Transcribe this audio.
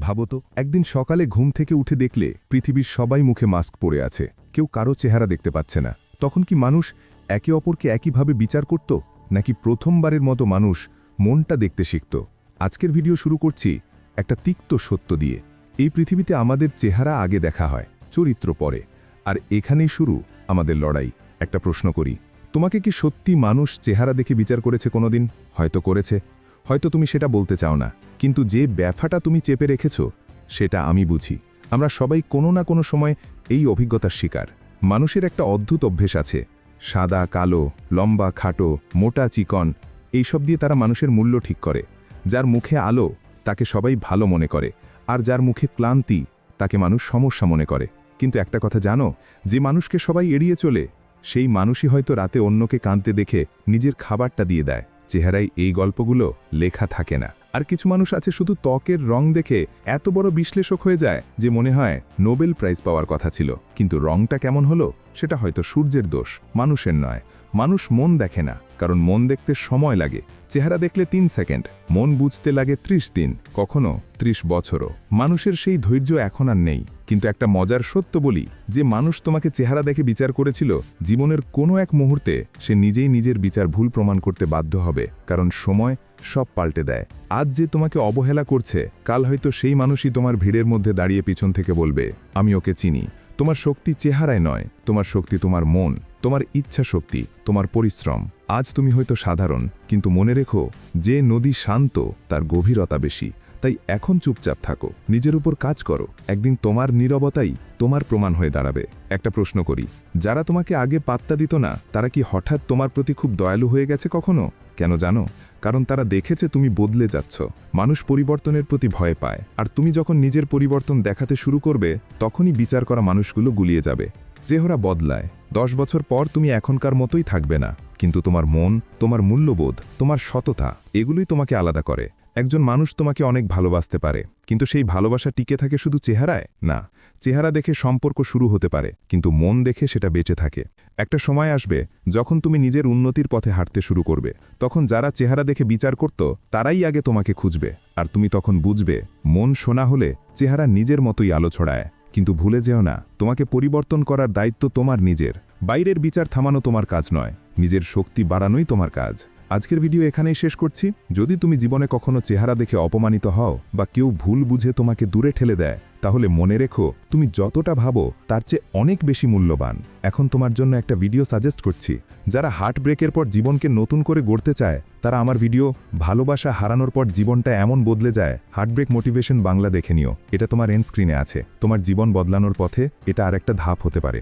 ভাবো তো, একদিন সকালে ঘুম থেকে উঠে দেখলে পৃথিবীর সবাই মুখে মাস্ক পরে আছে, কেউ কারো চেহারা দেখতে পাচ্ছে না। তখন কি মানুষ একে অপরকে একইভাবে বিচার করত, নাকি প্রথমবারের মতো মানুষ মনটা দেখতে শিখত? আজকের ভিডিও শুরু করছি একটা তিক্ত সত্য দিয়ে। এই পৃথিবীতে আমাদের চেহারা আগে দেখা হয়, চরিত্র পরে, আর এখানেই শুরু আমাদের লড়াই। একটা প্রশ্ন করি, তোমাকে কি সত্যি মানুষ চেহারা দেখে বিচার করেছে কোনোদিন? হয়তো করেছে, হয়তো তুমি সেটা বলতে চাও না, কিন্তু যে ব্যথাটা তুমি চেপে রেখেছ সেটা আমি বুঝি। আমরা সবাই কোনো না কোনো সময় এই অভিজ্ঞতার শিকার। মানুষের একটা অদ্ভুত অভ্যেস আছে, সাদা কালো, লম্বা খাটো, মোটা চিকন, এইসব দিয়ে তারা মানুষের মূল্য ঠিক করে। যার মুখে আলো তাকে সবাই ভালো মনে করে, আর যার মুখে ক্লান্তি তাকে মানুষ সমস্যা মনে করে। কিন্তু একটা কথা জানো, যে মানুষকে সবাই এড়িয়ে চলে সেই মানুষই হয়তো রাতে অন্যকে কাঁদতে দেখে নিজের খাবারটা দিয়ে দেয়। চেহারায় এই গল্পগুলো লেখা থাকে না। আর কিছু মানুষ আছে শুধু ত্বকের রং দেখে এত বড় বিশ্লেষক হয়ে যায় যে মনে হয় নোবেল প্রাইজ পাওয়ার কথা ছিল, কিন্তু রংটা কেমন হলো সেটা হয়তো সূর্যের দোষ, মানুষের নয়। মানুষ মন দেখে না, কারণ মন দেখতে সময় লাগে। চেহারা দেখলে 3 সেকেন্ড, মন বুঝতে লাগে 30 দিন, কখনো 30 বছরও। মানুষের সেই ধৈর্য এখন আর নেই। কিন্তু একটা মজার সত্য বলি, যে মানুষ তোমাকে চেহারা দেখে বিচার করেছিল, জীবনের কোনো এক মুহূর্তে সে নিজেই নিজের বিচার ভুল প্রমাণ করতে বাধ্য হবে, কারণ সময় সব পাল্টে দেয়। আজ যে তোমাকে অবহেলা করছে, কাল হয়তো সেই মানুষই তোমার ভিড়ের মধ্যে দাঁড়িয়ে পিছন থেকে বলবে, আমি ওকে চিনি। তোমার শক্তি চেহারায় নয়, তোমার শক্তি তোমার মন, তোমার ইচ্ছা শক্তি, তোমার পরিশ্রম। আজ তুমি হয়তো সাধারণ, কিন্তু মনে রেখো, যে নদী শান্ত তার গভীরতা বেশি। তাই এখন চুপচাপ থাকো, নিজের উপর কাজ করো, একদিন তোমার নীরবতাই তোমার প্রমাণ হয়ে দাঁড়াবে। একটা প্রশ্ন করি, যারা তোমাকে আগে পাত্তা দিত না, তারা কি হঠাৎ তোমার প্রতি খুব দয়ালু হয়ে গেছে কখনো? কেন জানো? কারণ তারা দেখেছে তুমি বদলে যাচ্ছ। মানুষ পরিবর্তনের প্রতি ভয় পায়, আর তুমি যখন নিজের পরিবর্তন দেখাতে শুরু করবে, তখনই বিচার করা মানুষগুলো গুলিয়ে যাবে। চেহারা বদলায়, 10 বছর পর তুমি এখনকার মতোই থাকবে না, কিন্তু তোমার মন, তোমার মূল্যবোধ, তোমার সততা, এগুলোই তোমাকে আলাদা করে। একজন মানুষ তোমাকে অনেক ভালোবাসতে পারে, কিন্তু সেই ভালোবাসা টিকে থাকে শুধু চেহারায় না। চেহারা দেখে সম্পর্ক শুরু হতে পারে, কিন্তু মন দেখে সেটা বেঁচে থাকে। একটা সময় আসবে যখন তুমি নিজের উন্নতির পথে হাঁটতে শুরু করবে, তখন যারা চেহারা দেখে বিচার করত তারাই আগে তোমাকে খুঁজবে, আর তুমি তখন বুঝবে, মন শোনা হলে চেহারা নিজের মতোই আলো ছড়ায়। কিন্তু ভুলে যেও না, তোমাকে পরিবর্তন করার দায়িত্ব তোমার নিজের। বাইরের বিচার থামানো তোমার কাজ নয়, নিজের শক্তি বাড়ানোই তোমার কাজ। আজকের ভিডিও এখানেই শেষ করছি। যদি তুমি জীবনে কখনো চেহারা দেখে অপমানিত হও, বা কেউ ভুল বুঝে তোমাকে দূরে ঠেলে দেয়, তাহলে মনে রেখো, তুমি যতটা ভাবো তার চেয়ে অনেক বেশি মূল্যবান। এখন তোমার জন্য একটা ভিডিও সাজেস্ট করছি। যারা হার্ট ব্রেকের পর জীবনকে নতুন করে গড়তে চায়, তারা আমার ভিডিও ভালোবাসা হারানোর পর জীবনটা এমন বদলে যায়, হার্টব্রেক মোটিভেশন বাংলা দেখে নিও। এটা তোমার এন্ড স্ক্রিনে আছে। তোমার জীবন বদলানোর পথে এটা আরেকটা ধাপ হতে পারে।